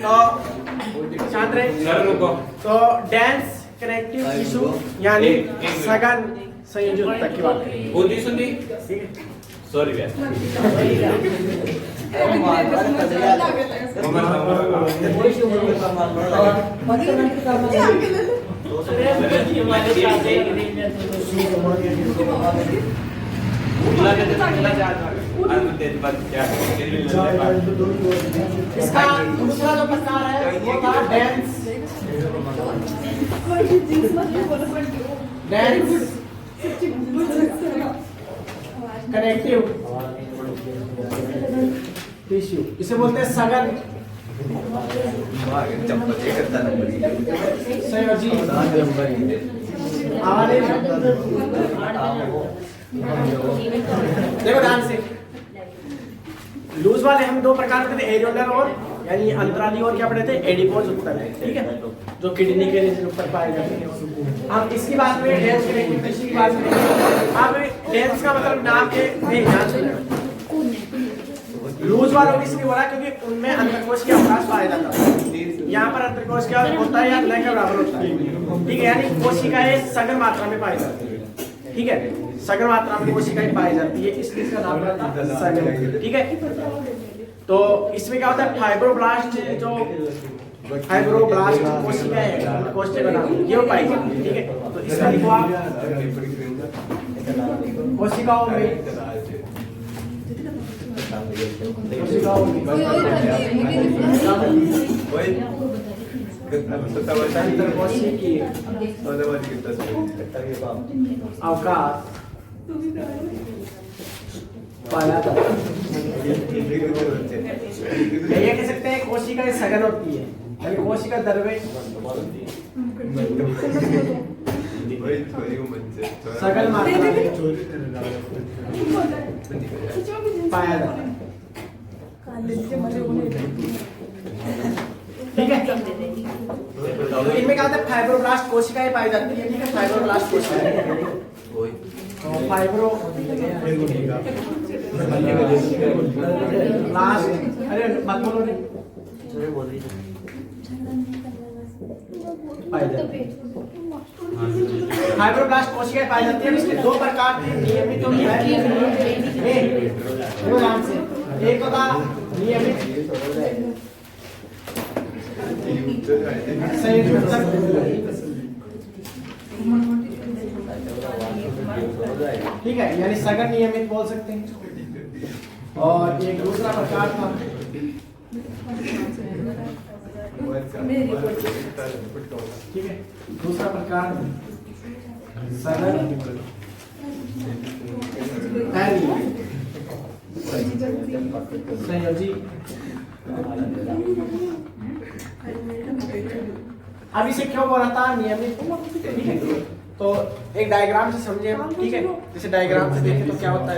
तो शांत रहे। तो डेंस कनेक्टिव टिश्यू यानी सघन संयोजी ऊतक की बात करें। सॉरी इसका दूसरा जो प्रकार है वो था डेंस कनेक्टिव टिश्यू, इसे बोलते हैं सघन संयोजी। देखो ध्यान से, लूज वाले हम दो प्रकार के थे, एरियोलर और यानी अंतराली और क्या पढ़े थे, एडिपोज ऊतक, ठीक है, जो किडनी के ऊपर पाए जाते हैं। हम इसकी बात में डेंस कनेक्टिव टिश्यू की बात करेंगे। अब डेंस का मतलब नाम के ध्यान से लूज वालों की इसलिए हो रहा है क्योंकि उनमें अंतर्कोश के अवकाश पाया जाता है। यहाँ पर अंतर्कोश क्या होता है या न के बराबर होता है, ठीक है, यानी कोशिकाएं सघन मात्रा में पाई जाती है, ठीक है, सघन मात्रा में कोशिकाएं पाई जाती है, इसलिए इसका नाम पड़ा था सघन, ठीक है। तो इसमें क्या होता है, फाइब्रोब्लास्ट जो कोशिकाएं हैं, कोशिका नाम ये पाई जाती है, ठीक है। तो इसका लिखो आप कोशिकाओं में अवकाश पाया जाता है। ये कह सकते हैं कोशिका सघन होती है, कोशिका द्रव्य सघन मात्रा पाया जाता है, ठीक है। तो इनमें क्या होता है, फाइब्रोब्लास्ट कोशिकाएं पाई जाती है, ठीक है, फाइब्रोब्लास्ट कोशिकाएं, फाइब्रो ब्लास्ट, अरे मत बोलो रे, फाइब्रोब्लास्ट कोशिकाएं पाई जाती है। इसके दो प्रकार के नियमित होती है, एक होता नियमित ठीक है, यानी सघन नियमित बोल सकते हैं। और एक दूसरा प्रकार था ठीक है, दूसरा प्रकार सघन संयोजी। अब इसे क्यों बोला था नियमित, ठीक है। तो एक डायग्राम से समझे हम, ठीक है, जैसे डायग्राम से देखें तो क्या होता है,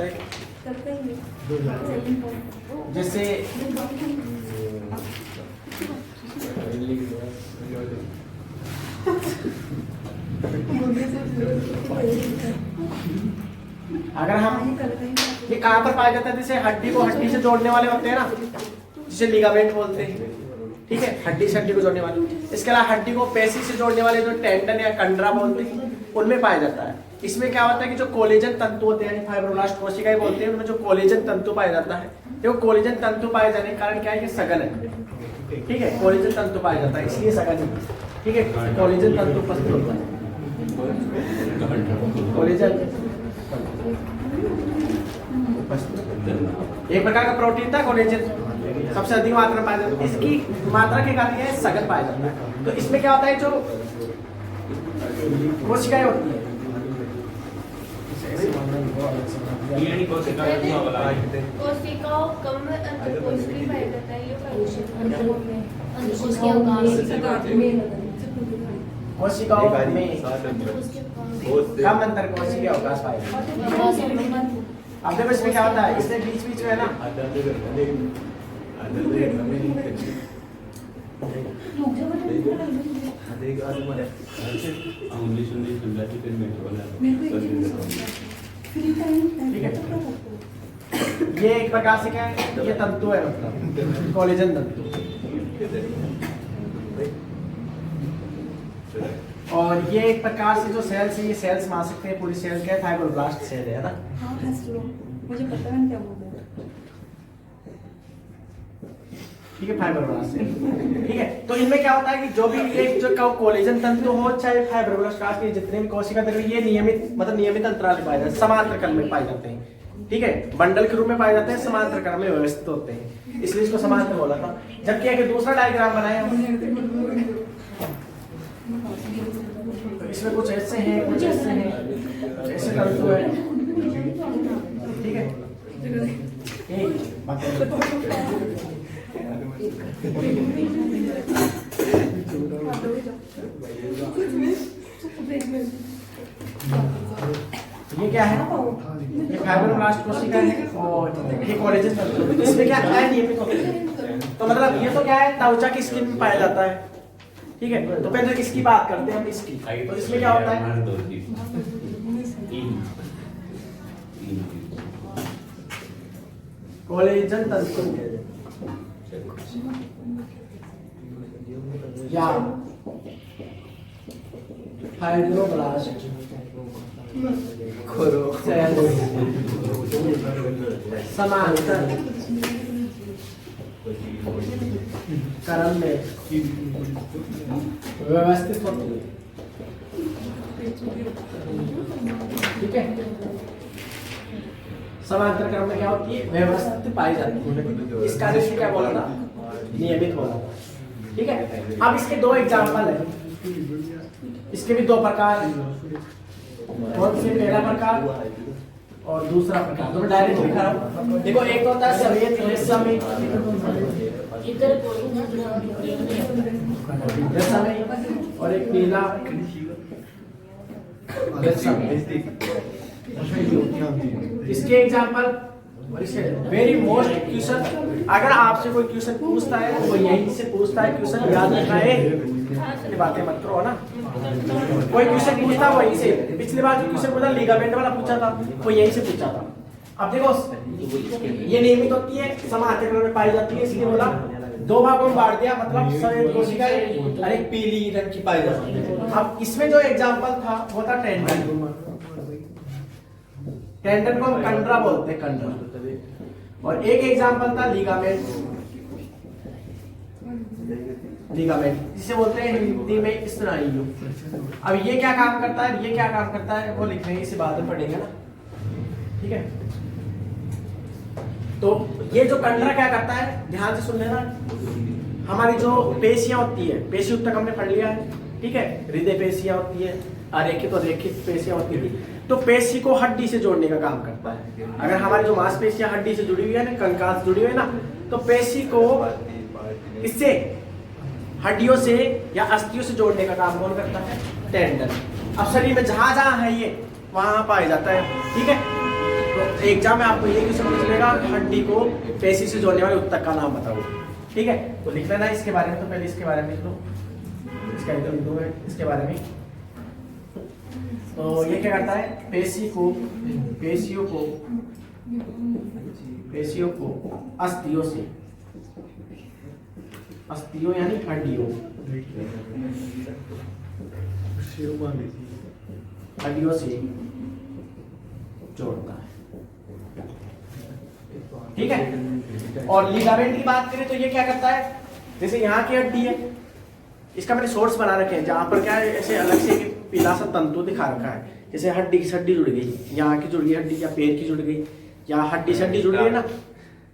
जैसे अगर हम ये कहाँ पर पाया जाता है, जैसे हड्डी को हड्डी से जोड़ने वाले होते हैं ना, जिसे लिगामेंट बोलते हैं, ठीक है, हड्डी से हड्डी को जोड़ने वाले। इसके अलावा हड्डी को पेशी से जोड़ने वाले जो टेंडन या कंडरा बोलते हैं, उनमें पाया जाता है। इसमें क्या होता है कि जो कोलेजन तंतु होते हैं, फाइब्रोब्लास्ट कोशिकाएं बोलते हैं, उनमें जो कोलेजन तंतु पाया जाता है, देखो कोलेजन तंतु पाए जाने के कारण क्या है, ये सघन है, ठीक है, कोलेजन तंतु पाया जाता है इसलिए सघन है, ठीक है, कोलेजन तंतु उपस्थित होता है, कोलेजन एक प्रकार का प्रोटीन था कोलेजन, सबसे अधिक मात्रा में पाया जाता है, इसकी मात्रा के कारण यह सघन पाया जाता है। तो इसमें क्या होता है, जो कोशिकाएं होती है, कोशिकाओं कम अंतर्कोशिकीय पाया जाता है, ये कोशिकाओं में कम अंतर्कोशिकीय अवकाश पाया जाता है। अब देखो इसमें क्या होता है, इसमें बीच बीच में है ना, ठीक है, ये एक प्रकार से क्या है, ये तंतु है, मतलब कोलेजन तंतु। और ये एक प्रकार से जो सेल्स है, ये सेल्स मान सकते हैं पूरी सेल क्या है, फाइब्रोब्लास्ट सेल है ना। हाँ हंस लो, मुझे पता नहीं क्या बोल रहे हो। ठीक है, फाइब्रोब्लास्ट सेल। ठीक है, तो इनमें क्या होता है कि जो भी एक जो कोलेजन तंतु हो चाहे फाइब्रोब्लास्ट के जितने भी कोशिका तंत्र, ये नियमित मतलब नियमित अंतराल में पाए जाते हैं, समांतर क्रम में पाए जाते हैं। ठीक है, बंडल के रूप में पाए जाते हैं, समांतर क्रम में व्यवस्थित होते हैं, इसलिए इसको समांतर बोला था। जबकि अगर दूसरा डायग्राम बनाया तो इसमें कुछ ऐसे हैं, कुछ ऐसे हैं, कुछ ऐसे तंतु है। ठीक है, ये क्या है, ये फाइब्रोब्लास्ट कोशिका है और ये कोलेजन तंतु। इसमें क्या अनियमित होते हैं, तो मतलब ये तो क्या है, त्वचा की स्किन में पाया जाता है। ठीक है, तो पहले इसकी बात करते हैं हम, इसकी। तो इसमें क्या होता है, कोलेजन तंतु या फाइब्रोब्लास्ट समांतर क्रम में व्यवस्थित होती है। ठीक है, समांतर क्रम में क्या होती है, व्यवस्थित पाई जाती है। इस कार्य से क्या बोला था, नियमित बोला था। ठीक है, अब इसके दो एग्जाम्पल है, इसके भी दो प्रकार हैं। कौन से, पहला प्रकार और दूसरा प्रकार। तो मैं डायरेक्ट लिखा रहा हूं, देखो एक तो होता है सफेद रेशम और एक नीला रेशम। इसके एग्जाम्पल वेरी मोस्ट क्वेश्चन, अगर आपसे कोई क्वेश्चन पूछता है वो यहीं से पूछता है, क्वेश्चन याद रखना है, ये बातें मत करो ना। कोई क्वेश्चन पूछता वहीं से, पिछली बार जो क्वेश्चन पूछा लिगामेंट वाला पूछा था वो यहीं से पूछा था। अब देखो ये नियमित होती है, समांतर क्रम में पाई जाती है, इसलिए बोला दो भागों में बांट दिया, मतलब सफेद कोशिका और एक पीली रंग की पाई जाती है। अब इसमें जो एग्जाम्पल था वो था टेंडन। टेंडन को हम कंडरा बोलते हैं, कंडरा। और एक एग्जाम्पल था लिगामेंट, लिगामेंट जिसे बोलते हैं हिंदी में स्नायु। अब ये क्या काम करता है, ये क्या काम करता है वो लिख रहे हैं, इसे बाद में पढ़ेंगे ना। ठीक है, तो ये जो कंडरा क्या करता है, ध्यान से सुन लेना। हमारी जो पेशियां होती है, पेशी तक हमने पढ़ लिया है। ठीक है, हृदय पेशियां होती है, अरेखित और रेखित पेशियां होती थी। तो पेशी को हड्डी से जोड़ने का काम करता है। अगर हमारी जो मांसपेशियां हड्डी से जुड़ी हुई है ना, कंकाल से जुड़ी हुई है ना, तो पेशी को इससे हड्डियों से या अस्थियों से जोड़ने का काम कौन करता है, टेंडन। अब शरीर में जहां जहां है ये वहां पाया जाता है। ठीक है, तो एग्जाम में आपको ये क्वेश्चन पता चलेगा, हड्डी को पेशी से जोड़ने वाले उत्तक का नाम बताओ। ठीक है, तो लिख लेना इसके बारे में। तो पहले इसके बारे में लिख लो, इसका बिंदु है इसके बारे में। तो ये क्या करता है, पेशियों को अस्थियों से, अस्थियों यानी हड्डियों से जोड़ता है। ठीक है, और लिगामेंट की बात करें तो ये क्या करता है, जैसे यहाँ की हड्डी है, इसका मैंने सोर्स बना रखे हैं जहां पर क्या है, ऐसे अलग से पीला सा तंतु दिखा रखा है। जैसे हड्डी की हड्डी जुड़ गई, यहाँ की जुड़ गई हड्डी, या पैर की जुड़ गई, या हड्डी से हड्डी जुड़ गई ना,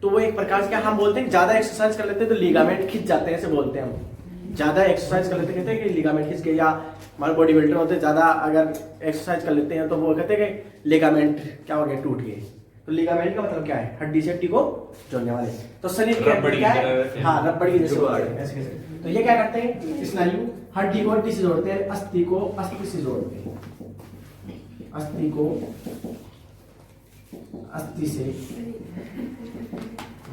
तो वो एक प्रकार से क्या हम बोलते हैं, ज्यादा एक्सरसाइज कर लेते हैं तो लिगामेंट खिंच जाते हैं, ऐसे बोलते हैं हम। ज्यादा एक्सरसाइज कर लेते कहते हैं कि लिगामेंट खिंच गए, या हमारे बॉडी बिल्डर होते हैं ज्यादा अगर एक्सरसाइज कर लेते हैं तो वो कहते हैं कि लिगामेंट क्या हो गया, टूट गए। तो लिगामेंट का मतलब क्या है, हड्डी से हड्डी को जोड़ने वाले। तो शरीर के अंदर क्या है, हाँ रबड़ी जैसे होते हैं ऐसे। तो ये क्या करते हैं, स्नायु हड्डी को हड्डी से जोड़ते हैं, अस्थि को अस्थि से जोड़ते हैं, अस्थि को अस्थि से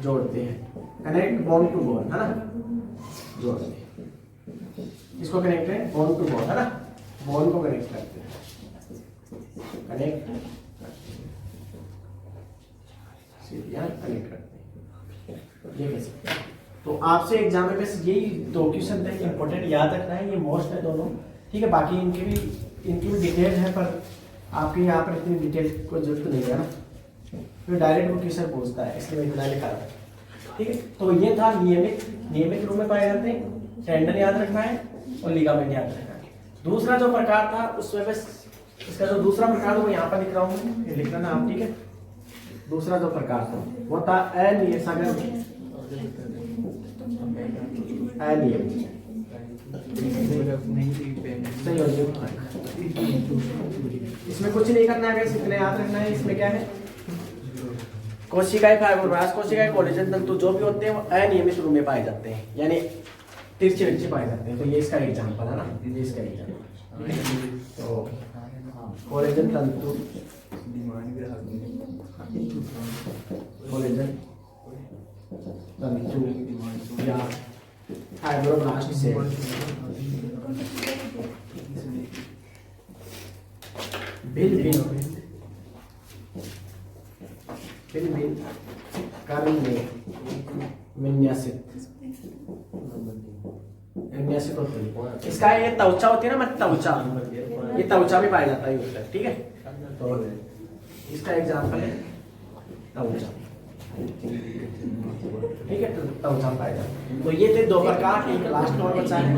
जोड़ते हैं, कनेक्ट बोन टू बोन, है ना, जोड़ते हैं। इसको कनेक्ट है बोन टू बोन, है ना, बोन को कनेक्ट करते हैं, कनेक्ट करते हैं। ये कैसे, तो आपसे एग्जाम में बस यही दो क्वेश्चन थे, इंपॉर्टेंट याद रखना है, ये मोस्ट है दोनों। ठीक है, बाकी इनकी भी डिटेल है, पर आपके यहाँ पर इतनी डिटेल को जरूरत नहीं है ना, तो डायरेक्ट वो क्वेश्चन पूछता है, इसलिए मैं इतना लिखा है। ठीक है, तो ये था नियमित रूप में पाए जाते हैं, टेंडन याद रखना है और लिगामेंट याद रखना है। दूसरा जो प्रकार था उसमें बस इसका जो दूसरा प्रकार वो यहाँ पर लिख रहा हूँ, ये लिख लेना आप। ठीक है, दूसरा जो प्रकार था वो था अनियमित इसमें कुछ नहीं करना है, बस इतना याद रखना है। इसमें क्या है, कोशिकाएं फाइब्रोब्लास्ट कोशिकाएं कोलेजन तंतु जो भी होते हैं वो अनियमित रूप में पाए जाते हैं, यानी तिरछे तिरछे पाए जाते हैं। तो ये इसका एग्जांपल है ना, ये इसका एग्जांपल। तो कोलेजन तंतु, कोलेजन तंतु या फाइब्रोब्लास्ट से भिन्न कारण में विन्यासित होते हैं। इसका ये त्वचा होती है ना, मत त्वचा, ये त्वचा भी पाया जाता है उत्तर। ठीक है, तो इसका एग्जांपल है त्वचा। ठीक है, तो त्वचा पाया जाता है। तो ये थे दो प्रकार, एक लास्ट और बचा है।